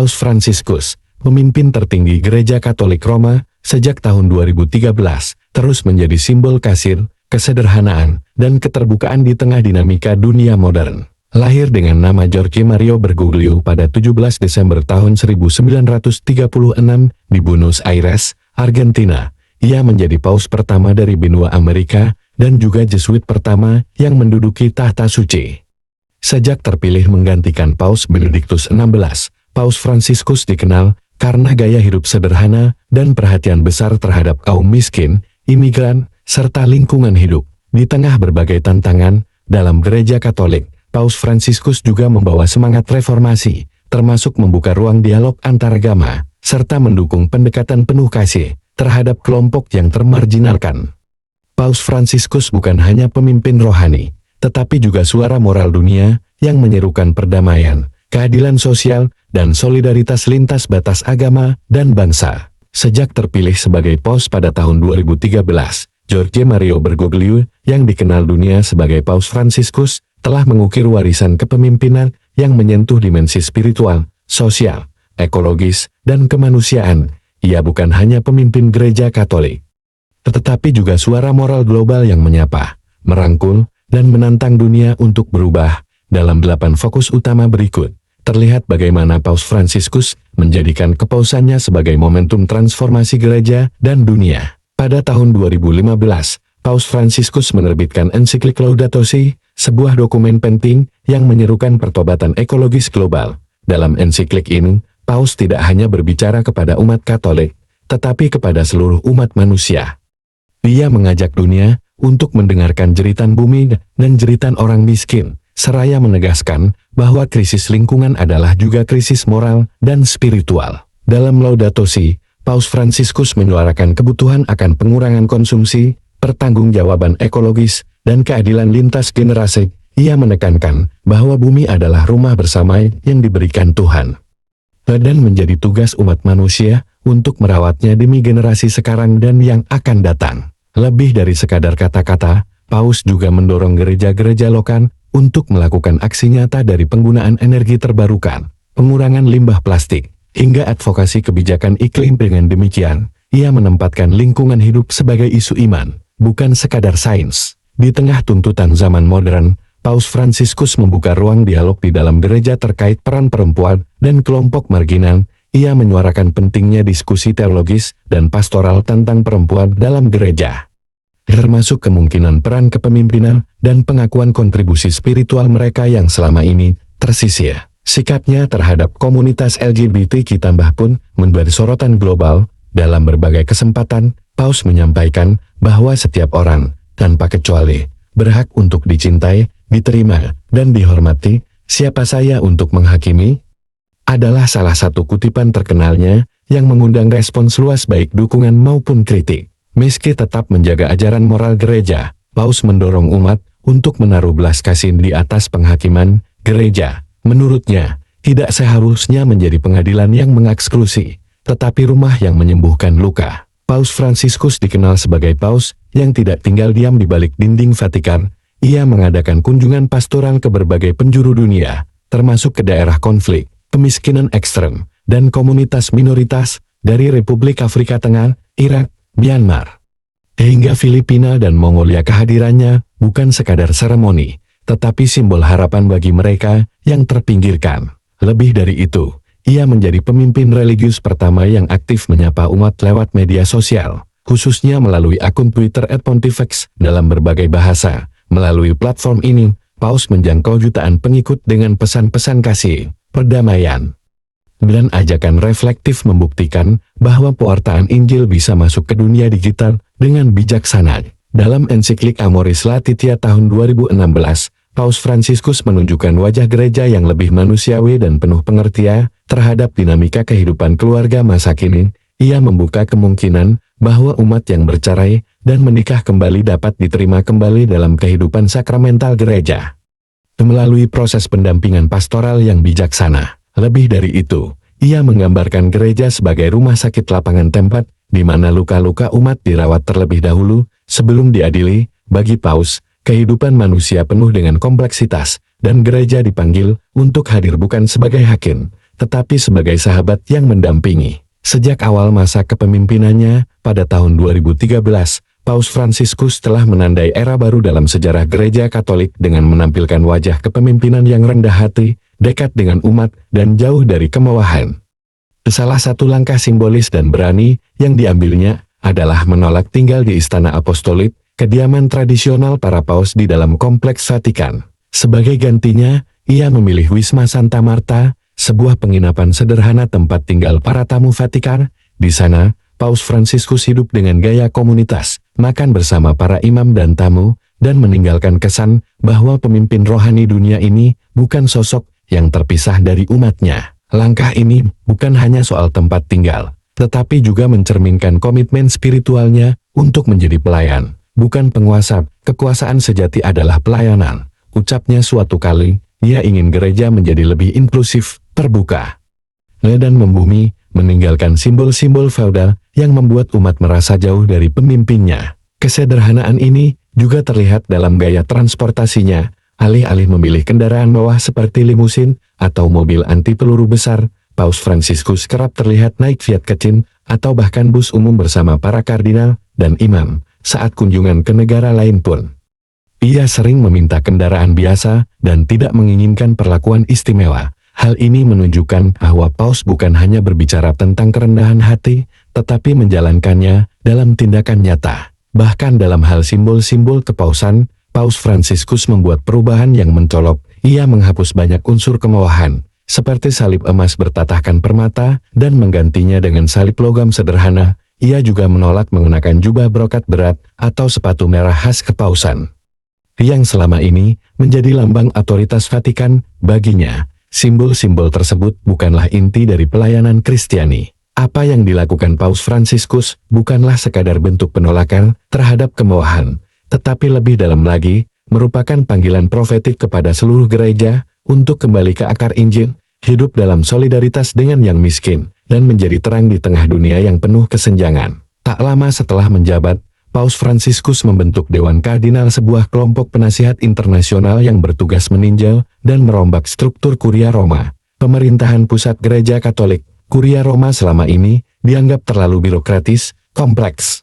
Paus Fransiskus, pemimpin tertinggi Gereja Katolik Roma, sejak tahun 2013, terus menjadi simbol kasih, kesederhanaan, dan keterbukaan di tengah dinamika dunia modern. Lahir dengan nama Jorge Mario Bergoglio pada 17 Desember tahun 1936 di Buenos Aires, Argentina, ia menjadi paus pertama dari benua Amerika dan juga Jesuit pertama yang menduduki tahta suci. Sejak terpilih menggantikan Paus Benediktus XVI, Paus Fransiskus dikenal karena gaya hidup sederhana dan perhatian besar terhadap kaum miskin, imigran, serta lingkungan hidup. Di tengah berbagai tantangan dalam Gereja Katolik, Paus Fransiskus juga membawa semangat reformasi, termasuk membuka ruang dialog antaragama, serta mendukung pendekatan penuh kasih terhadap kelompok yang termarginalkan. Paus Fransiskus bukan hanya pemimpin rohani, tetapi juga suara moral dunia yang menyerukan perdamaian, keadilan sosial, dan solidaritas lintas batas agama dan bangsa. Sejak terpilih sebagai paus pada tahun 2013, Jorge Mario Bergoglio, yang dikenal dunia sebagai Paus Fransiskus, telah mengukir warisan kepemimpinan yang menyentuh dimensi spiritual, sosial, ekologis, dan kemanusiaan. Ia bukan hanya pemimpin Gereja Katolik, tetapi juga suara moral global yang menyapa, merangkul, dan menantang dunia untuk berubah. Dalam 8 fokus utama berikut, terlihat bagaimana Paus Fransiskus menjadikan kepausannya sebagai momentum transformasi gereja dan dunia. Pada tahun 2015, Paus Fransiskus menerbitkan ensiklik Laudato Si', sebuah dokumen penting yang menyerukan pertobatan ekologis global. Dalam ensiklik ini, Paus tidak hanya berbicara kepada umat Katolik, tetapi kepada seluruh umat manusia. Ia mengajak dunia untuk mendengarkan jeritan bumi dan jeritan orang miskin, seraya menegaskan bahwa krisis lingkungan adalah juga krisis moral dan spiritual. Dalam Laudato Si', Paus Fransiskus menyuarakan kebutuhan akan pengurangan konsumsi, pertanggungjawaban ekologis, dan keadilan lintas generasi. Ia menekankan bahwa bumi adalah rumah bersama yang diberikan Tuhan, dan menjadi tugas umat manusia untuk merawatnya demi generasi sekarang dan yang akan datang. Lebih dari sekadar kata-kata, Paus juga mendorong gereja-gereja lokal untuk melakukan aksi nyata dari penggunaan energi terbarukan, pengurangan limbah plastik, hingga advokasi kebijakan iklim. Dengan demikian, ia menempatkan lingkungan hidup sebagai isu iman, bukan sekadar sains. Di tengah tuntutan zaman modern, Paus Fransiskus membuka ruang dialog di dalam gereja terkait peran perempuan dan kelompok marginal. Ia menyuarakan pentingnya diskusi teologis dan pastoral tentang perempuan dalam gereja, termasuk kemungkinan peran kepemimpinan dan pengakuan kontribusi spiritual mereka yang selama ini tersisih. Sikapnya terhadap komunitas LGBTQ tambah pun menjadi sorotan global. Dalam berbagai kesempatan, Paus menyampaikan bahwa setiap orang, tanpa kecuali, berhak untuk dicintai, diterima, dan dihormati. Siapa saya untuk menghakimi? Adalah salah satu kutipan terkenalnya yang mengundang respons luas baik dukungan maupun kritik. Meski tetap menjaga ajaran moral gereja, Paus mendorong umat untuk menaruh belas kasih di atas penghakiman gereja. Menurutnya, tidak seharusnya menjadi pengadilan yang mengeksklusi, tetapi rumah yang menyembuhkan luka. Paus Fransiskus dikenal sebagai paus yang tidak tinggal diam di balik dinding Vatikan. Ia mengadakan kunjungan pastoral ke berbagai penjuru dunia, termasuk ke daerah konflik, kemiskinan ekstrem, dan komunitas minoritas, dari Republik Afrika Tengah, Irak, Myanmar, hingga Filipina dan Mongolia. Kehadirannya bukan sekadar seremoni, tetapi simbol harapan bagi mereka yang terpinggirkan. Lebih dari itu, ia menjadi pemimpin religius pertama yang aktif menyapa umat lewat media sosial, khususnya melalui akun Twitter @Pontifex dalam berbagai bahasa. Melalui platform ini, Paus menjangkau jutaan pengikut dengan pesan-pesan kasih, perdamaian, dan ajakan reflektif membuktikan bahwa pewartaan Injil bisa masuk ke dunia digital dengan bijaksana. Dalam ensiklik Amoris Laetitia tahun 2016, Paus Fransiskus menunjukkan wajah gereja yang lebih manusiawi dan penuh pengertian terhadap dinamika kehidupan keluarga masa kini. Ia membuka kemungkinan bahwa umat yang bercerai dan menikah kembali dapat diterima kembali dalam kehidupan sakramental gereja melalui proses pendampingan pastoral yang bijaksana. Lebih dari itu, ia menggambarkan gereja sebagai rumah sakit lapangan tempat, di mana luka-luka umat dirawat terlebih dahulu sebelum diadili. Bagi Paus, kehidupan manusia penuh dengan kompleksitas, dan gereja dipanggil untuk hadir bukan sebagai hakim, tetapi sebagai sahabat yang mendampingi. Sejak awal masa kepemimpinannya, pada tahun 2013, Paus Fransiskus telah menandai era baru dalam sejarah Gereja Katolik dengan menampilkan wajah kepemimpinan yang rendah hati, dekat dengan umat, dan jauh dari kemewahan. Salah satu langkah simbolis dan berani yang diambilnya adalah menolak tinggal di Istana Apostolik, kediaman tradisional para paus di dalam Kompleks Vatikan. Sebagai gantinya, ia memilih Wisma Santa Marta, sebuah penginapan sederhana tempat tinggal para tamu Vatikan. Di sana, Paus Fransiskus hidup dengan gaya komunitas, makan bersama para imam dan tamu, dan meninggalkan kesan bahwa pemimpin rohani dunia ini bukan sosok yang terpisah dari umatnya. Langkah ini bukan hanya soal tempat tinggal, tetapi juga mencerminkan komitmen spiritualnya untuk menjadi pelayan, bukan penguasa. Kekuasaan sejati adalah pelayanan, ucapnya suatu kali. Ia ingin gereja menjadi lebih inklusif, terbuka, dan membumi, meninggalkan simbol-simbol feodal yang membuat umat merasa jauh dari pemimpinnya. Kesederhanaan ini juga terlihat dalam gaya transportasinya. Alih-alih memilih kendaraan mewah seperti limusin atau mobil anti peluru besar, Paus Fransiskus kerap terlihat naik Fiat kecil atau bahkan bus umum bersama para kardinal dan imam. Saat kunjungan ke negara lain pun, ia sering meminta kendaraan biasa dan tidak menginginkan perlakuan istimewa. Hal ini menunjukkan bahwa Paus bukan hanya berbicara tentang kerendahan hati, tetapi menjalankannya dalam tindakan nyata. Bahkan dalam hal simbol-simbol kepausan, Paus Fransiskus membuat perubahan yang mencolok. Ia menghapus banyak unsur kemewahan, seperti salib emas bertatahkan permata, dan menggantinya dengan salib logam sederhana. Ia juga menolak mengenakan jubah brokat berat atau sepatu merah khas kepausan, yang selama ini menjadi lambang otoritas Vatikan. Baginya, simbol-simbol tersebut bukanlah inti dari pelayanan Kristiani. Apa yang dilakukan Paus Fransiskus bukanlah sekadar bentuk penolakan terhadap kemewahan, tetapi lebih dalam lagi, merupakan panggilan profetik kepada seluruh gereja untuk kembali ke akar Injil, hidup dalam solidaritas dengan yang miskin, dan menjadi terang di tengah dunia yang penuh kesenjangan. Tak lama setelah menjabat, Paus Fransiskus membentuk Dewan Kardinal, sebuah kelompok penasihat internasional yang bertugas meninjau dan merombak struktur Kuria Roma. Pemerintahan pusat Gereja Katolik, Kuria Roma selama ini dianggap terlalu birokratis, kompleks,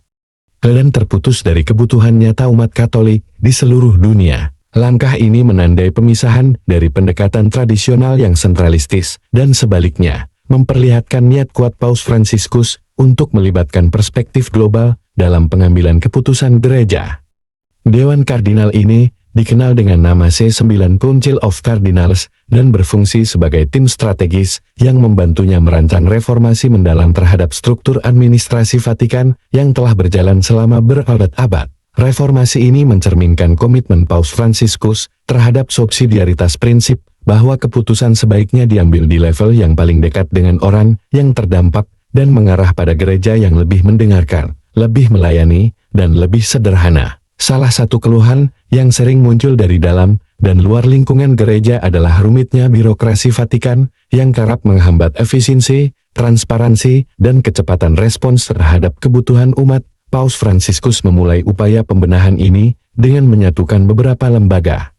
dan terputus dari kebutuhan nyata umat Katolik di seluruh dunia. Langkah ini menandai pemisahan dari pendekatan tradisional yang sentralistis, dan sebaliknya, memperlihatkan niat kuat Paus Fransiskus untuk melibatkan perspektif global dalam pengambilan keputusan gereja. Dewan Kardinal ini dikenal dengan nama C9 Council of Cardinals dan berfungsi sebagai tim strategis yang membantunya merancang reformasi mendalam terhadap struktur administrasi Vatikan yang telah berjalan selama berabad-abad. Reformasi ini mencerminkan komitmen Paus Fransiskus terhadap subsidiaritas, prinsip bahwa keputusan sebaiknya diambil di level yang paling dekat dengan orang yang terdampak dan mengarah pada gereja yang lebih mendengarkan, lebih melayani, dan lebih sederhana. Salah satu keluhan yang sering muncul dari dalam dan luar lingkungan gereja adalah rumitnya birokrasi Vatikan yang kerap menghambat efisiensi, transparansi, dan kecepatan respons terhadap kebutuhan umat. Paus Fransiskus memulai upaya pembenahan ini dengan menyatukan beberapa lembaga,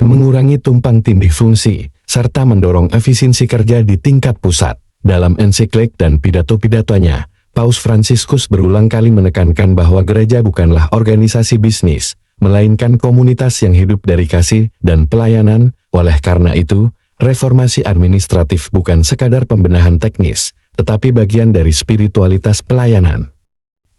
mengurangi tumpang tindih fungsi, serta mendorong efisiensi kerja di tingkat pusat. Dalam ensiklik dan pidato-pidatonya, Paus Fransiskus berulang kali menekankan bahwa gereja bukanlah organisasi bisnis, melainkan komunitas yang hidup dari kasih dan pelayanan. Oleh karena itu, reformasi administratif bukan sekadar pembenahan teknis, tetapi bagian dari spiritualitas pelayanan.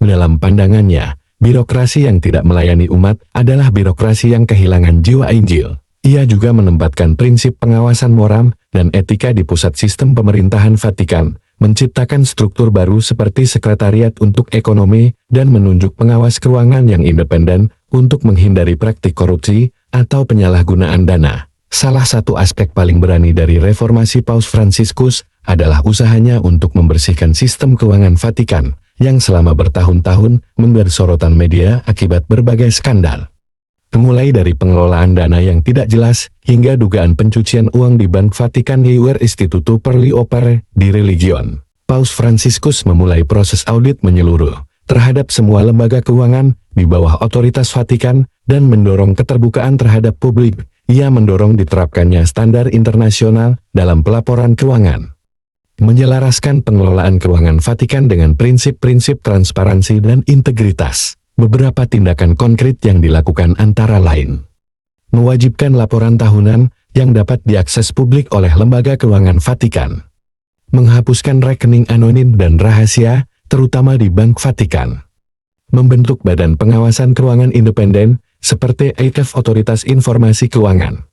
Dalam pandangannya, birokrasi yang tidak melayani umat adalah birokrasi yang kehilangan jiwa Injil. Ia juga menempatkan prinsip pengawasan moral dan etika di pusat sistem pemerintahan Vatikan, menciptakan struktur baru seperti sekretariat untuk ekonomi, dan menunjuk pengawas keuangan yang independen untuk menghindari praktik korupsi atau penyalahgunaan dana. Salah satu aspek paling berani dari reformasi Paus Fransiskus adalah usahanya untuk membersihkan sistem keuangan Vatikan, yang selama bertahun-tahun menjadi sorotan media akibat berbagai skandal. Mulai dari pengelolaan dana yang tidak jelas, hingga dugaan pencucian uang di Bank Vatikan Iur Istituto per le Opere di Religion. Paus Fransiskus memulai proses audit menyeluruh terhadap semua lembaga keuangan di bawah otoritas Vatikan, dan mendorong keterbukaan terhadap publik. Ia mendorong diterapkannya standar internasional dalam pelaporan keuangan. menyelaraskan pengelolaan keuangan Vatikan dengan prinsip-prinsip transparansi dan integritas. Beberapa tindakan konkret yang dilakukan antara lain: mewajibkan laporan tahunan yang dapat diakses publik oleh lembaga keuangan Vatikan, menghapuskan rekening anonim dan rahasia, terutama di Bank Vatikan, membentuk badan pengawasan keuangan independen, seperti AICF Otoritas Informasi Keuangan,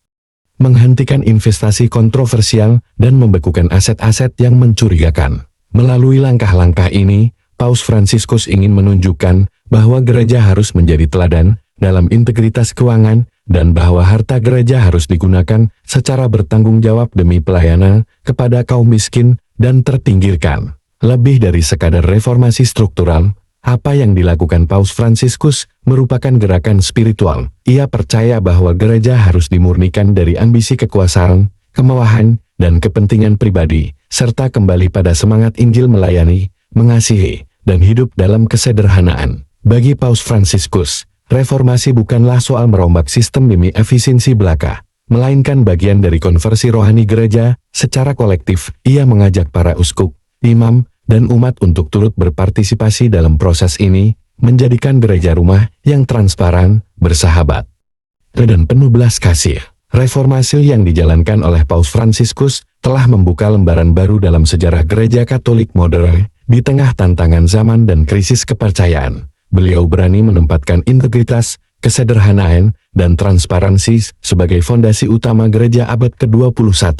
menghentikan investasi kontroversial, dan membekukan aset-aset yang mencurigakan. Melalui langkah-langkah ini, Paus Fransiskus ingin menunjukkan bahwa gereja harus menjadi teladan dalam integritas keuangan, dan bahwa harta gereja harus digunakan secara bertanggung jawab demi pelayanan kepada kaum miskin dan terpinggirkan. Lebih dari sekadar reformasi struktural, apa yang dilakukan Paus Fransiskus merupakan gerakan spiritual. Ia percaya bahwa gereja harus dimurnikan dari ambisi kekuasaan, kemewahan, dan kepentingan pribadi, serta kembali pada semangat Injil melayani, mengasihi, dan hidup dalam kesederhanaan. Bagi Paus Fransiskus, reformasi bukanlah soal merombak sistem demi efisiensi belaka, melainkan bagian dari konversi rohani gereja. Secara kolektif, ia mengajak para uskup, imam, dan umat untuk turut berpartisipasi dalam proses ini, menjadikan gereja rumah yang transparan, bersahabat, dan penuh belas kasih. Reformasi yang dijalankan oleh Paus Fransiskus telah membuka lembaran baru dalam sejarah gereja Katolik modern. Di tengah tantangan zaman dan krisis kepercayaan, beliau berani menempatkan integritas, kesederhanaan, dan transparansi sebagai fondasi utama gereja abad ke-21.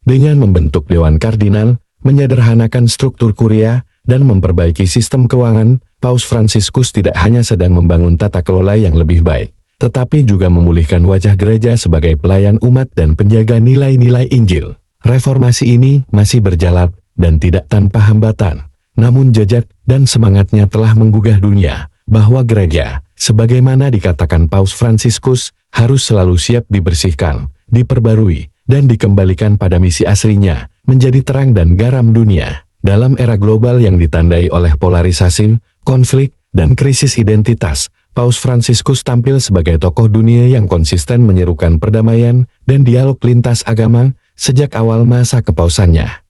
Dengan membentuk Dewan Kardinal, menyederhanakan struktur kuria, dan memperbaiki sistem keuangan, Paus Fransiskus tidak hanya sedang membangun tata kelola yang lebih baik, tetapi juga memulihkan wajah gereja sebagai pelayan umat dan penjaga nilai-nilai Injil. Reformasi ini masih berjalan dan tidak tanpa hambatan, namun jejak dan semangatnya telah menggugah dunia, bahwa gereja, sebagaimana dikatakan Paus Fransiskus, harus selalu siap dibersihkan, diperbarui, dan dikembalikan pada misi aslinya, menjadi terang dan garam dunia. Dalam era global yang ditandai oleh polarisasi, konflik, dan krisis identitas, Paus Fransiskus tampil sebagai tokoh dunia yang konsisten menyerukan perdamaian dan dialog lintas agama sejak awal masa kepausannya.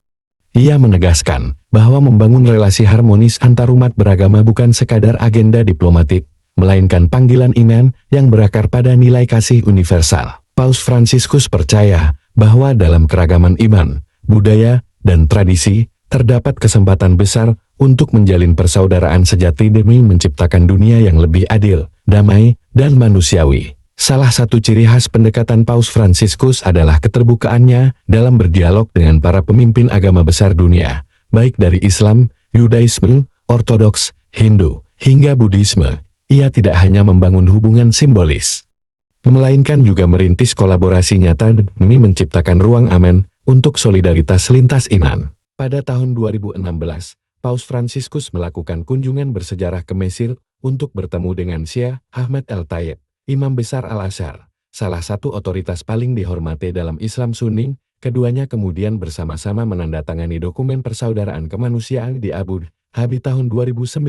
Ia menegaskan bahwa membangun relasi harmonis antarumat beragama bukan sekadar agenda diplomatik, melainkan panggilan iman yang berakar pada nilai kasih universal. Paus Fransiskus percaya bahwa dalam keragaman iman, budaya, dan tradisi, terdapat kesempatan besar untuk menjalin persaudaraan sejati demi menciptakan dunia yang lebih adil, damai, dan manusiawi. Salah satu ciri khas pendekatan Paus Fransiskus adalah keterbukaannya dalam berdialog dengan para pemimpin agama besar dunia, baik dari Islam, Yudaisme, Ortodoks, Hindu, hingga Buddhisme. Ia tidak hanya membangun hubungan simbolis, melainkan juga merintis kolaborasi nyata demi menciptakan ruang aman untuk solidaritas lintas iman. Pada tahun 2016, Paus Fransiskus melakukan kunjungan bersejarah ke Mesir untuk bertemu dengan Syekh Ahmad El-Tayeb, Imam Besar Al-Azhar, salah satu otoritas paling dihormati dalam Islam Sunni. Keduanya kemudian bersama-sama menandatangani dokumen persaudaraan kemanusiaan di Abu Dhabi tahun 2019,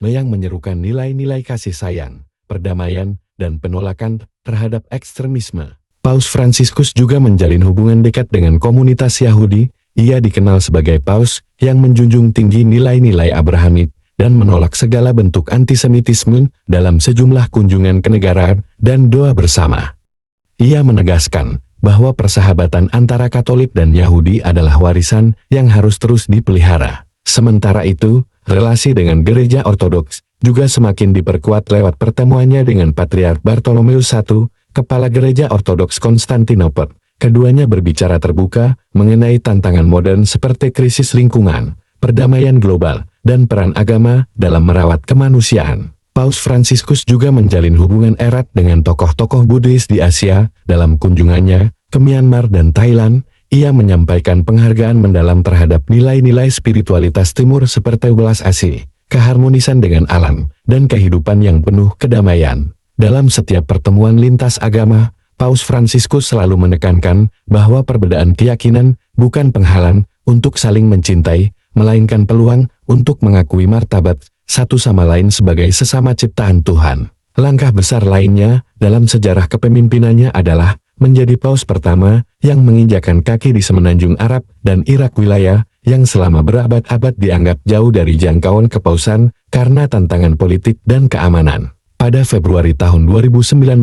yang menyerukan nilai-nilai kasih sayang, perdamaian, dan penolakan terhadap ekstremisme. Paus Fransiskus juga menjalin hubungan dekat dengan komunitas Yahudi. Ia dikenal sebagai Paus yang menjunjung tinggi nilai-nilai Abrahamik dan menolak segala bentuk antisemitisme dalam sejumlah kunjungan kenegaraan dan doa bersama. Ia menegaskan bahwa persahabatan antara Katolik dan Yahudi adalah warisan yang harus terus dipelihara. Sementara itu, relasi dengan gereja Ortodoks juga semakin diperkuat lewat pertemuannya dengan Patriark Bartolomeus I, Kepala Gereja Ortodoks Konstantinopel. Keduanya berbicara terbuka mengenai tantangan modern seperti krisis lingkungan, perdamaian global, dan peran agama dalam merawat kemanusiaan. Paus Fransiskus juga menjalin hubungan erat dengan tokoh-tokoh Buddhis di Asia. Dalam kunjungannya ke Myanmar dan Thailand, ia menyampaikan penghargaan mendalam terhadap nilai-nilai spiritualitas timur seperti welas asih, keharmonisan dengan alam, dan kehidupan yang penuh kedamaian. Dalam setiap pertemuan lintas agama, Paus Fransiskus selalu menekankan bahwa perbedaan keyakinan bukan penghalang untuk saling mencintai, melainkan peluang untuk mengakui martabat satu sama lain sebagai sesama ciptaan Tuhan. Langkah besar lainnya dalam sejarah kepemimpinannya adalah menjadi paus pertama yang menginjakan kaki di semenanjung Arab dan Irak, wilayah yang selama berabad-abad dianggap jauh dari jangkauan kepausan karena tantangan politik dan keamanan. Pada Februari tahun 2019,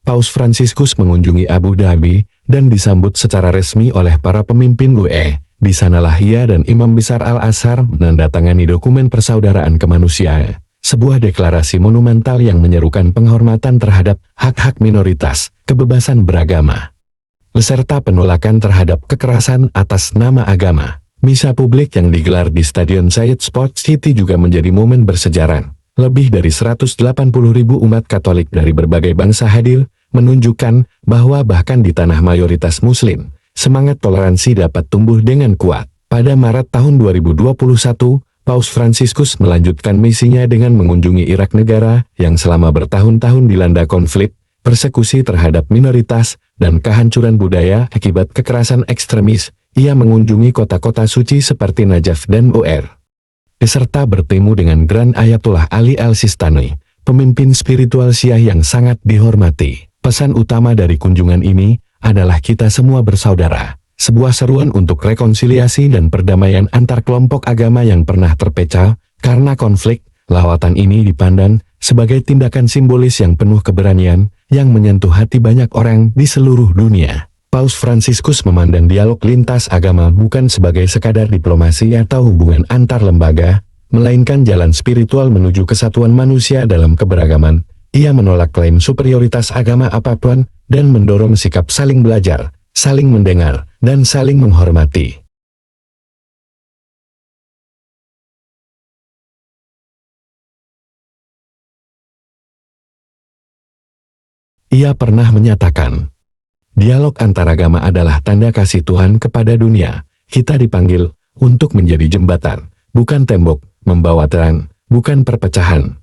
Paus Fransiskus mengunjungi Abu Dhabi dan disambut secara resmi oleh para pemimpin UE. Di sanalah ia dan Imam Besar Al-Azhar menandatangani dokumen persaudaraan kemanusiaan, sebuah deklarasi monumental yang menyerukan penghormatan terhadap hak-hak minoritas, kebebasan beragama, beserta penolakan terhadap kekerasan atas nama agama. Misa publik yang digelar di Stadion Zayed Sports City juga menjadi momen bersejarah. Lebih dari 180.000 umat Katolik dari berbagai bangsa hadir, menunjukkan bahwa bahkan di tanah mayoritas Muslim, semangat toleransi dapat tumbuh dengan kuat. Pada Maret tahun 2021, Paus Fransiskus melanjutkan misinya dengan mengunjungi Irak, negara yang selama bertahun-tahun dilanda konflik, persekusi terhadap minoritas, dan kehancuran budaya akibat kekerasan ekstremis. Ia mengunjungi kota-kota suci seperti Najaf dan Bu'er, beserta bertemu dengan Grand Ayatollah Ali Al-Sistani, pemimpin spiritual Syiah yang sangat dihormati. Pesan utama dari kunjungan ini adalah kita semua bersaudara, sebuah seruan untuk rekonsiliasi dan perdamaian antar kelompok agama yang pernah terpecah karena konflik. Lawatan ini dipandang sebagai tindakan simbolis yang penuh keberanian yang menyentuh hati banyak orang di seluruh dunia. Paus Fransiskus memandang dialog lintas agama bukan sebagai sekadar diplomasi atau hubungan antar lembaga, melainkan jalan spiritual menuju kesatuan manusia dalam keberagaman. Ia menolak klaim superioritas agama apapun dan mendorong sikap saling belajar, saling mendengar, dan saling menghormati. Ia pernah menyatakan, dialog antaragama adalah tanda kasih Tuhan kepada dunia. Kita dipanggil untuk menjadi jembatan, bukan tembok, membawa terang, bukan perpecahan.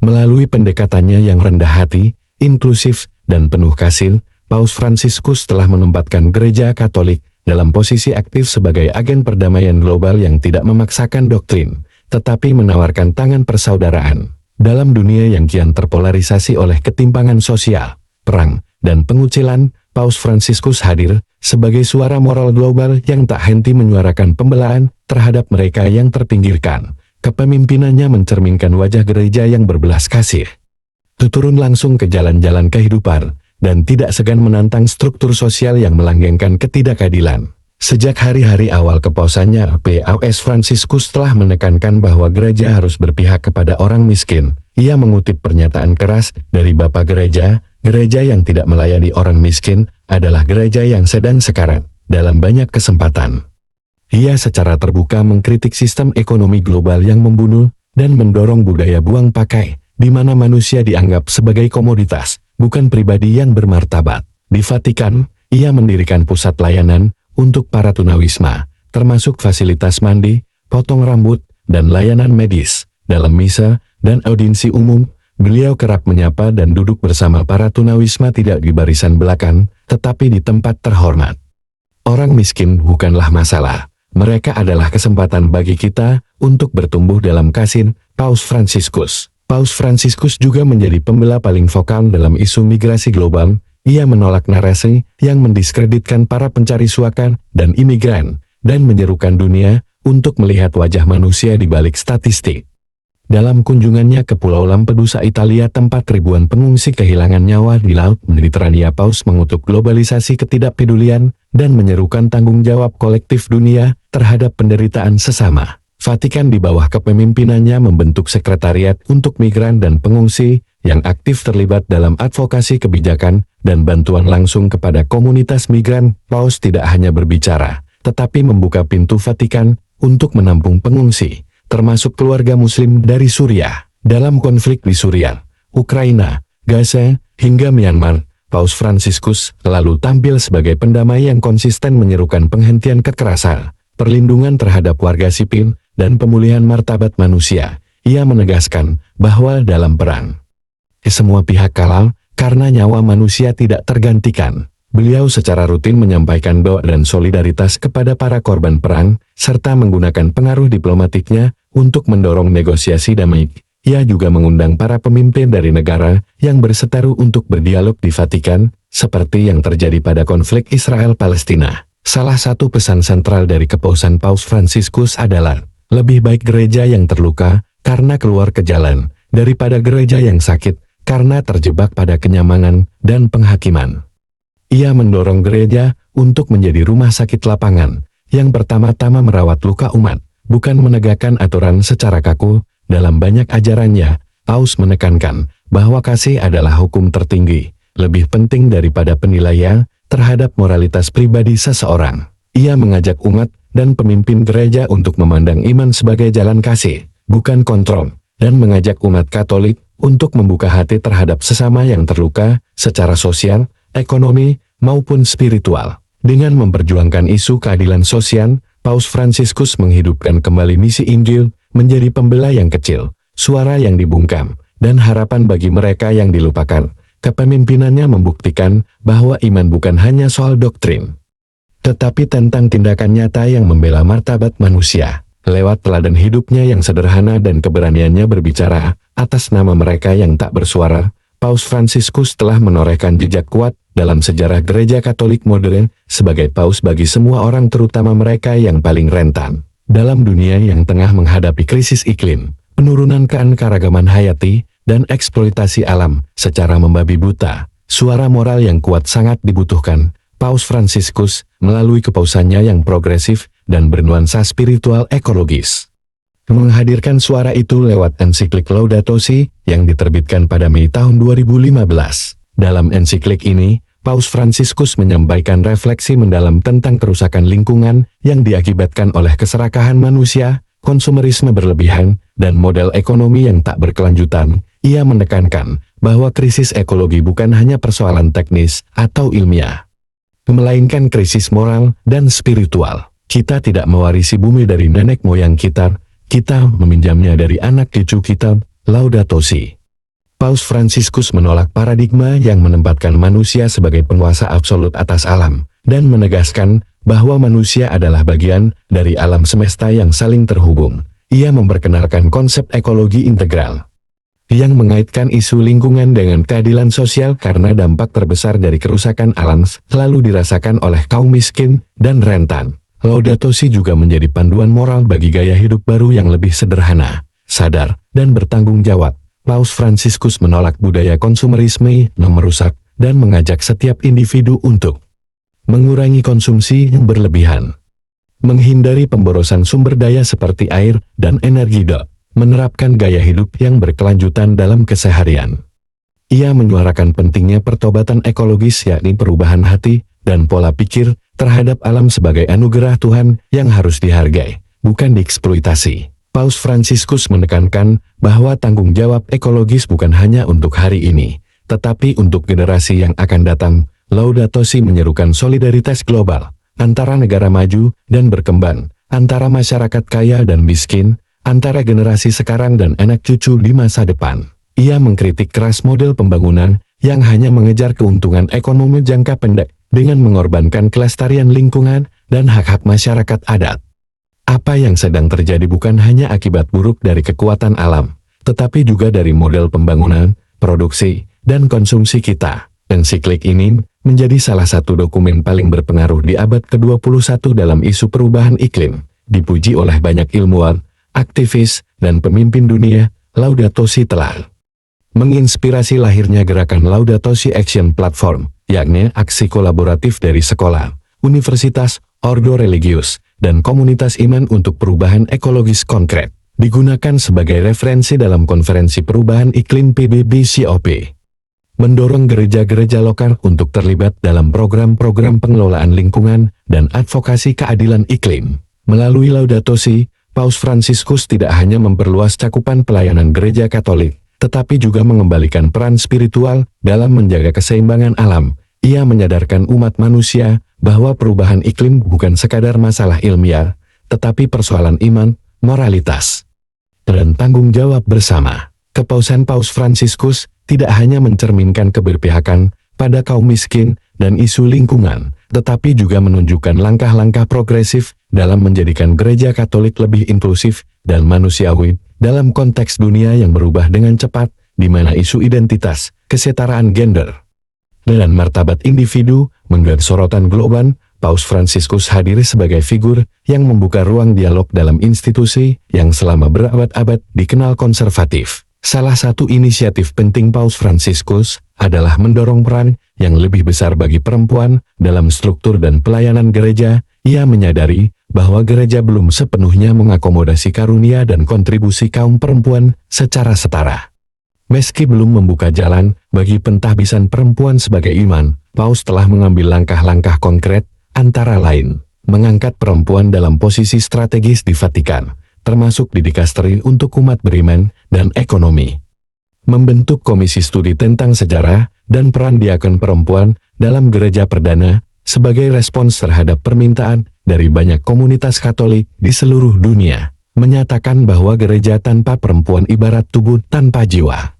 Melalui pendekatannya yang rendah hati, inklusif, dan penuh kasih, Paus Fransiskus telah menempatkan Gereja Katolik dalam posisi aktif sebagai agen perdamaian global yang tidak memaksakan doktrin, tetapi menawarkan tangan persaudaraan. Dalam dunia yang kian terpolarisasi oleh ketimpangan sosial, perang, dan pengucilan, Paus Fransiskus hadir sebagai suara moral global yang tak henti menyuarakan pembelaan terhadap mereka yang terpinggirkan. Kepemimpinannya mencerminkan wajah gereja yang berbelas kasih. Turun langsung ke jalan-jalan kehidupan, dan tidak segan menantang struktur sosial yang melanggengkan ketidakadilan. Sejak hari-hari awal kepausannya, Paus Fransiskus telah menekankan bahwa gereja harus berpihak kepada orang miskin. Ia mengutip pernyataan keras dari Bapa Gereja, gereja yang tidak melayani orang miskin adalah gereja yang sedang sekarat. Dalam banyak kesempatan, ia secara terbuka mengkritik sistem ekonomi global yang membunuh dan mendorong budaya buang pakai, di mana manusia dianggap sebagai komoditas, bukan pribadi yang bermartabat. Di Vatikan, ia mendirikan pusat layanan untuk para tunawisma, termasuk fasilitas mandi, potong rambut, dan layanan medis. Dalam misa dan audiensi umum, beliau kerap menyapa dan duduk bersama para tunawisma tidak di barisan belakang, tetapi di tempat terhormat. Orang miskin bukanlah masalah, mereka adalah kesempatan bagi kita untuk bertumbuh dalam kasih. Paus Fransiskus. Paus Fransiskus juga menjadi pembela paling vokal dalam isu migrasi global. Ia menolak narasi yang mendiskreditkan para pencari suaka dan imigran, dan menyerukan dunia untuk melihat wajah manusia di balik statistik. Dalam kunjungannya ke Pulau Lampedusa, Italia, tempat ribuan pengungsi kehilangan nyawa di Laut Mediterania, Paus mengutuk globalisasi, ketidakpedulian, dan menyerukan tanggung jawab kolektif dunia terhadap penderitaan sesama. Vatikan di bawah kepemimpinannya membentuk sekretariat untuk migran dan pengungsi yang aktif terlibat dalam advokasi kebijakan dan bantuan langsung kepada komunitas migran. Paus tidak hanya berbicara, tetapi membuka pintu Vatikan untuk menampung pengungsi, termasuk keluarga Muslim dari Suriah. Dalam konflik di Suriah, Ukraina, Gaza, hingga Myanmar, Paus Fransiskus selalu tampil sebagai pendamai yang konsisten menyerukan penghentian kekerasan, perlindungan terhadap warga sipil, dan pemulihan martabat manusia. Ia menegaskan bahwa dalam perang, semua pihak kalah karena nyawa manusia tidak tergantikan. Beliau secara rutin menyampaikan doa dan solidaritas kepada para korban perang, serta menggunakan pengaruh diplomatiknya untuk mendorong negosiasi damai. Ia juga mengundang para pemimpin dari negara yang berseteru untuk berdialog di Vatikan, seperti yang terjadi pada konflik Israel-Palestina. Salah satu pesan sentral dari kepausan Paus Fransiskus adalah, lebih baik gereja yang terluka karena keluar ke jalan, daripada gereja yang sakit karena terjebak pada kenyamanan dan penghakiman. Ia mendorong gereja untuk menjadi rumah sakit lapangan, yang pertama-tama merawat luka umat, bukan menegakkan aturan secara kaku. Dalam banyak ajarannya, Paus menekankan bahwa kasih adalah hukum tertinggi, lebih penting daripada penilaian terhadap moralitas pribadi seseorang. Ia mengajak umat dan pemimpin gereja untuk memandang iman sebagai jalan kasih, bukan kontrol, dan mengajak umat Katolik untuk membuka hati terhadap sesama yang terluka secara sosial, ekonomi, maupun spiritual. Dengan memperjuangkan isu keadilan sosial, Paus Fransiskus menghidupkan kembali misi Injil menjadi pembela yang kecil, suara yang dibungkam, dan harapan bagi mereka yang dilupakan. Kepemimpinannya membuktikan bahwa iman bukan hanya soal doktrin, tetapi tentang tindakan nyata yang membela martabat manusia. Lewat teladan hidupnya yang sederhana dan keberaniannya berbicara atas nama mereka yang tak bersuara, Paus Fransiskus telah menorehkan jejak kuat dalam sejarah gereja Katolik modern sebagai paus bagi semua orang, terutama mereka yang paling rentan. Dalam dunia yang tengah menghadapi krisis iklim, penurunan keanekaragaman hayati, dan eksploitasi alam secara membabi buta, suara moral yang kuat sangat dibutuhkan. Paus Fransiskus, melalui kepausannya yang progresif dan bernuansa spiritual ekologis, menghadirkan suara itu lewat ensiklik Laudato Si yang diterbitkan pada Mei tahun 2015. Dalam ensiklik ini, Paus Fransiskus menyampaikan refleksi mendalam tentang kerusakan lingkungan yang diakibatkan oleh keserakahan manusia, konsumerisme berlebihan, dan model ekonomi yang tak berkelanjutan. Ia menekankan bahwa krisis ekologi bukan hanya persoalan teknis atau ilmiah, melainkan krisis moral dan spiritual. Kita tidak mewarisi bumi dari nenek moyang kita meminjamnya dari anak cucu kita. Laudato Si. Paus Fransiskus menolak paradigma yang menempatkan manusia sebagai penguasa absolut atas alam, dan menegaskan bahwa manusia adalah bagian dari alam semesta yang saling terhubung. Ia memperkenalkan konsep ekologi integral, yang mengaitkan isu lingkungan dengan keadilan sosial karena dampak terbesar dari kerusakan alam selalu dirasakan oleh kaum miskin dan rentan. Laudato Si juga menjadi panduan moral bagi gaya hidup baru yang lebih sederhana, sadar, dan bertanggung jawab. Paus Fransiskus menolak budaya konsumerisme yang merusak dan mengajak setiap individu untuk mengurangi konsumsi yang berlebihan, menghindari pemborosan sumber daya seperti air dan energi, menerapkan gaya hidup yang berkelanjutan dalam keseharian. Ia menyuarakan pentingnya pertobatan ekologis, yakni perubahan hati dan pola pikir terhadap alam sebagai anugerah Tuhan yang harus dihargai, bukan dieksploitasi. Paus Fransiskus menekankan bahwa tanggung jawab ekologis bukan hanya untuk hari ini, tetapi untuk generasi yang akan datang. Laudato Si menyerukan solidaritas global antara negara maju dan berkembang, antara masyarakat kaya dan miskin, antara generasi sekarang dan anak cucu di masa depan. Ia mengkritik keras model pembangunan yang hanya mengejar keuntungan ekonomi jangka pendek dengan mengorbankan kelestarian lingkungan dan hak-hak masyarakat adat. Apa yang sedang terjadi bukan hanya akibat buruk dari kekuatan alam, tetapi juga dari model pembangunan, produksi, dan konsumsi kita. Ensiklik ini menjadi salah satu dokumen paling berpengaruh di abad ke-21 dalam isu perubahan iklim, dipuji oleh banyak ilmuwan, aktivis, dan pemimpin dunia. Laudato Si telah menginspirasi lahirnya gerakan Laudato Si Action Platform, yakni aksi kolaboratif dari sekolah, universitas, ordo religius, dan komunitas iman untuk perubahan ekologis konkret, digunakan sebagai referensi dalam konferensi perubahan iklim PBB-COP. Mendorong gereja-gereja lokal untuk terlibat dalam program-program pengelolaan lingkungan dan advokasi keadilan iklim. Melalui Laudato Si, Paus Fransiskus tidak hanya memperluas cakupan pelayanan gereja Katolik, tetapi juga mengembalikan peran spiritual dalam menjaga keseimbangan alam. Ia menyadarkan umat manusia bahwa perubahan iklim bukan sekadar masalah ilmiah, tetapi persoalan iman, moralitas, dan tanggung jawab bersama. Kepausan Paus Fransiskus tidak hanya mencerminkan keberpihakan pada kaum miskin dan isu lingkungan, tetapi juga menunjukkan langkah-langkah progresif dalam menjadikan gereja Katolik lebih inklusif dan manusiawi dalam konteks dunia yang berubah dengan cepat, di mana isu identitas, kesetaraan gender, dan martabat individu menggait sorotan global. Paus Fransiskus hadir sebagai figur yang membuka ruang dialog dalam institusi yang selama berabad-abad dikenal konservatif. Salah satu inisiatif penting Paus Fransiskus adalah mendorong peran yang lebih besar bagi perempuan dalam struktur dan pelayanan gereja. Ia menyadari bahwa gereja belum sepenuhnya mengakomodasi karunia dan kontribusi kaum perempuan secara setara. Meski belum membuka jalan bagi pentahbisan perempuan sebagai iman, Paus telah mengambil langkah-langkah konkret, antara lain, mengangkat perempuan dalam posisi strategis di Vatikan, termasuk di dikasteri untuk umat beriman dan ekonomi. Membentuk komisi studi tentang sejarah dan peran diakon perempuan dalam gereja perdana, sebagai respons terhadap permintaan dari banyak komunitas Katolik di seluruh dunia, menyatakan bahwa gereja tanpa perempuan ibarat tubuh tanpa jiwa.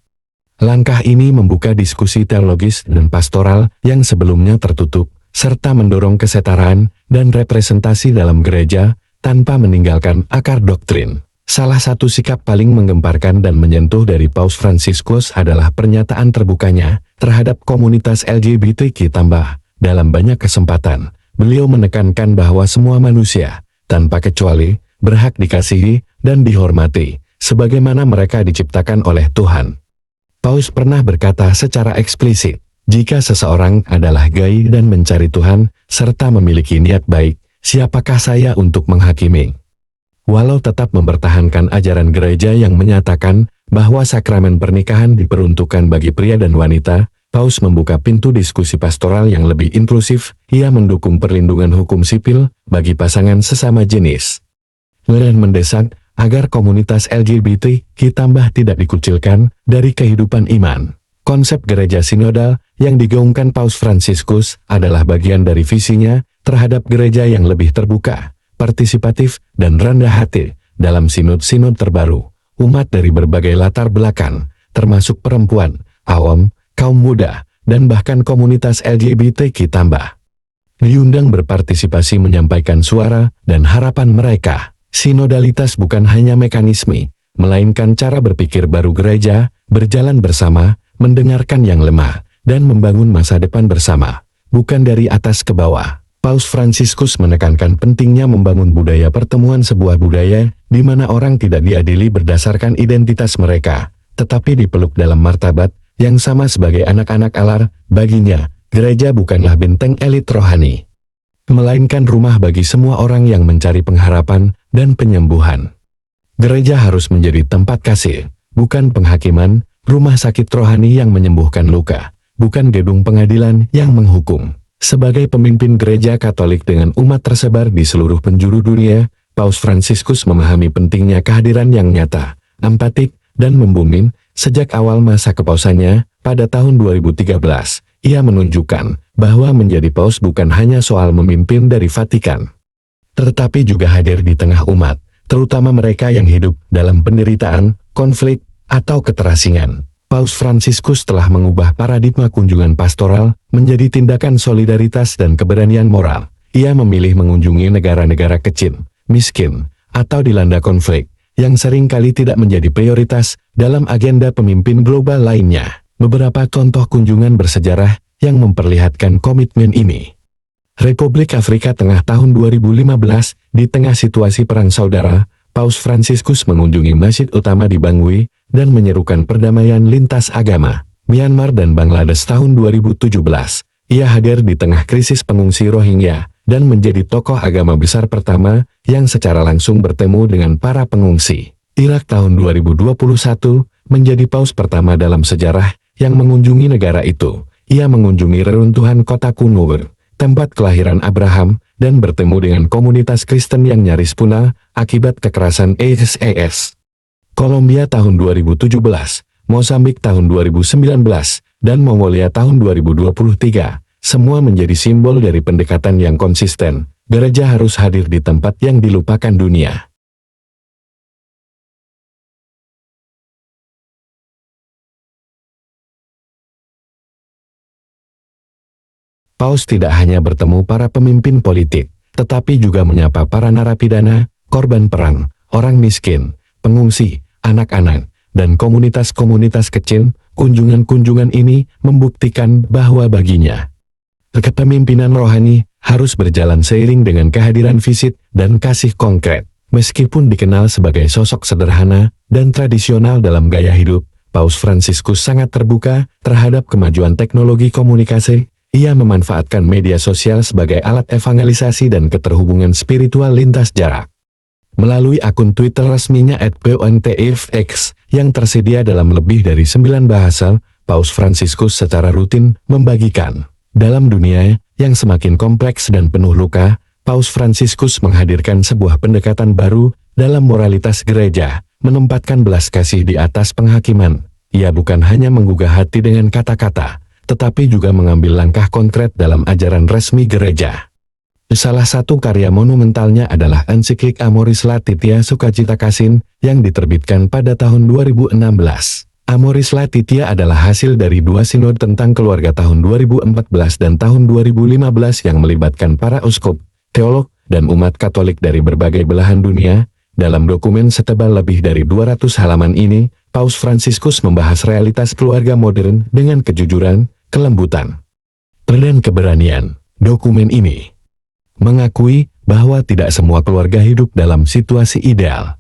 Langkah ini membuka diskusi teologis dan pastoral yang sebelumnya tertutup, serta mendorong kesetaraan dan representasi dalam gereja tanpa meninggalkan akar doktrin. Salah satu sikap paling menggemparkan dan menyentuh dari Paus Fransiskus adalah pernyataan terbukanya terhadap komunitas LGBTQ+. Dalam banyak kesempatan, beliau menekankan bahwa semua manusia, tanpa kecuali, berhak dikasihi dan dihormati, sebagaimana mereka diciptakan oleh Tuhan. Paus pernah berkata secara eksplisit, jika seseorang adalah gay dan mencari Tuhan, serta memiliki niat baik, siapakah saya untuk menghakimi? Walau tetap mempertahankan ajaran gereja yang menyatakan bahwa sakramen pernikahan diperuntukkan bagi pria dan wanita, Paus membuka pintu diskusi pastoral yang lebih inklusif. Ia mendukung perlindungan hukum sipil bagi pasangan sesama jenis, dan mendesak agar komunitas LGBTQ+ tidak dikucilkan dari kehidupan iman. Konsep gereja sinodal yang digaungkan Paus Fransiskus adalah bagian dari visinya terhadap gereja yang lebih terbuka, partisipatif, dan rendah hati. Dalam sinod-sinod terbaru, umat dari berbagai latar belakang, termasuk perempuan, awam, kaum muda, dan bahkan komunitas LGBTQ+, diundang berpartisipasi menyampaikan suara dan harapan mereka. Sinodalitas bukan hanya mekanisme, melainkan cara berpikir baru gereja, berjalan bersama, mendengarkan yang lemah, dan membangun masa depan bersama, bukan dari atas ke bawah. Paus Fransiskus menekankan pentingnya membangun budaya pertemuan, sebuah budaya di mana orang tidak diadili berdasarkan identitas mereka, tetapi dipeluk dalam martabat yang sama sebagai anak-anak Allah. Baginya, gereja bukanlah benteng elit rohani, melainkan rumah bagi semua orang yang mencari pengharapan dan penyembuhan. Gereja harus menjadi tempat kasih, bukan penghakiman, rumah sakit rohani yang menyembuhkan luka, bukan gedung pengadilan yang menghukum. Sebagai pemimpin gereja Katolik dengan umat tersebar di seluruh penjuru dunia, Paus Fransiskus memahami pentingnya kehadiran yang nyata, empatik, dan membumi. Sejak awal masa kepausannya, pada tahun 2013, ia menunjukkan bahwa menjadi paus bukan hanya soal memimpin dari Vatikan, tetapi juga hadir di tengah umat, terutama mereka yang hidup dalam penderitaan, konflik, atau keterasingan. Paus Fransiskus telah mengubah paradigma kunjungan pastoral menjadi tindakan solidaritas dan keberanian moral. Ia memilih mengunjungi negara-negara kecil, miskin, atau dilanda konflik, yang seringkali tidak menjadi prioritas dalam agenda pemimpin global lainnya. Beberapa contoh kunjungan bersejarah yang memperlihatkan komitmen ini. Republik Afrika Tengah tahun 2015, di tengah situasi perang saudara, Paus Fransiskus mengunjungi masjid utama di Bangui dan menyerukan perdamaian lintas agama. Myanmar dan Bangladesh tahun 2017, ia hadir di tengah krisis pengungsi Rohingya dan menjadi tokoh agama besar pertama yang secara langsung bertemu dengan para pengungsi. Irak tahun 2021 menjadi paus pertama dalam sejarah yang mengunjungi negara itu. Ia mengunjungi reruntuhan kota Kunur, tempat kelahiran Abraham, dan bertemu dengan komunitas Kristen yang nyaris punah akibat kekerasan ISIS. Kolombia tahun 2017, Mozambik tahun 2019, dan Mongolia tahun 2023, semua menjadi simbol dari pendekatan yang konsisten. Gereja harus hadir di tempat yang dilupakan dunia. Paus tidak hanya bertemu para pemimpin politik, tetapi juga menyapa para narapidana, korban perang, orang miskin, pengungsi, anak-anak, dan komunitas-komunitas kecil. kunjungan-kunjungan ini membuktikan bahwa baginya, kepemimpinan rohani harus berjalan seiring dengan kehadiran fisik dan kasih konkret. Meskipun dikenal sebagai sosok sederhana dan tradisional dalam gaya hidup, Paus Fransiskus sangat terbuka terhadap kemajuan teknologi komunikasi. Ia memanfaatkan media sosial sebagai alat evangelisasi dan keterhubungan spiritual lintas jarak. Melalui akun Twitter resminya @pontifex yang tersedia dalam lebih dari 9 bahasa, Paus Fransiskus secara rutin membagikan. Dalam dunia yang semakin kompleks dan penuh luka, Paus Fransiskus menghadirkan sebuah pendekatan baru dalam moralitas gereja, menempatkan belas kasih di atas penghakiman. Ia bukan hanya menggugah hati dengan kata-kata, tetapi juga mengambil langkah konkret dalam ajaran resmi gereja. Salah satu karya monumentalnya adalah ensiklik Amoris Laetitia Sukacita Kasih yang diterbitkan pada tahun 2016. Amoris Laetitia adalah hasil dari 2 sinod tentang keluarga tahun 2014 dan tahun 2015 yang melibatkan para uskup, teolog, dan umat Katolik dari berbagai belahan dunia. Dalam dokumen setebal lebih dari 200 halaman ini, Paus Fransiskus membahas realitas keluarga modern dengan kejujuran, kelembutan, dan keberanian. Dokumen ini mengakui bahwa tidak semua keluarga hidup dalam situasi ideal,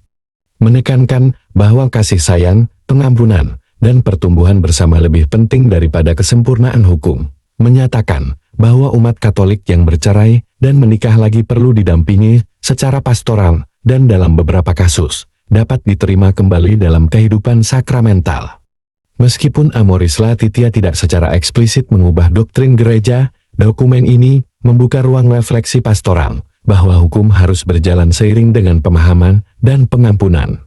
menekankan bahwa kasih sayang, pengampunan, dan pertumbuhan bersama lebih penting daripada kesempurnaan hukum, menyatakan bahwa umat Katolik yang bercerai dan menikah lagi perlu didampingi secara pastoral dan dalam beberapa kasus dapat diterima kembali dalam kehidupan sakramental. Meskipun Amoris Laetitia tidak secara eksplisit mengubah doktrin gereja, dokumen ini membuka ruang refleksi pastoral bahwa hukum harus berjalan seiring dengan pemahaman dan pengampunan.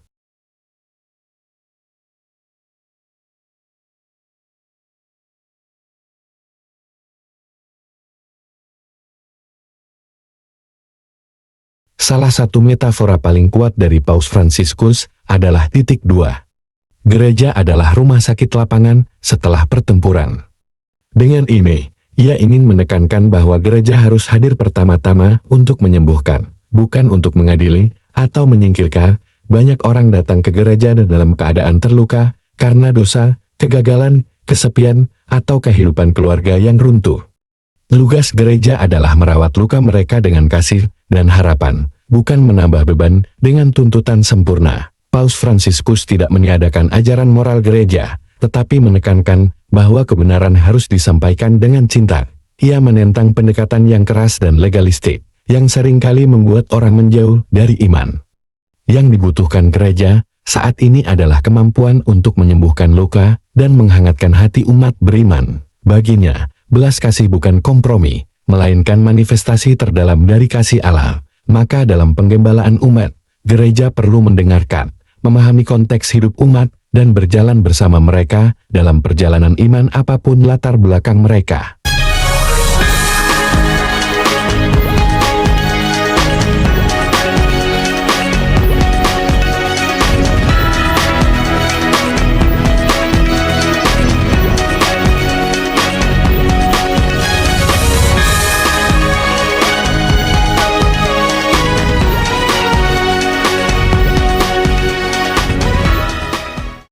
Salah satu metafora paling kuat dari Paus Fransiskus adalah titik 2. Gereja adalah rumah sakit lapangan setelah pertempuran. Dengan ini, ia ingin menekankan bahwa gereja harus hadir pertama-tama untuk menyembuhkan, bukan untuk mengadili atau menyingkirkan. Banyak orang datang ke gereja dalam keadaan terluka karena dosa, kegagalan, kesepian, atau kehidupan keluarga yang runtuh. Tugas gereja adalah merawat luka mereka dengan kasih dan harapan, bukan menambah beban dengan tuntutan sempurna. Paus Fransiskus tidak meniadakan ajaran moral gereja, tetapi menekankan bahwa kebenaran harus disampaikan dengan cinta. Ia menentang pendekatan yang keras dan legalistik, yang seringkali membuat orang menjauh dari iman. Yang dibutuhkan gereja saat ini adalah kemampuan untuk menyembuhkan luka dan menghangatkan hati umat beriman. Baginya, belas kasih bukan kompromi, melainkan manifestasi terdalam dari kasih Allah. Maka dalam penggembalaan umat, gereja perlu mendengarkan, memahami konteks hidup umat, dan berjalan bersama mereka dalam perjalanan iman apapun latar belakang mereka.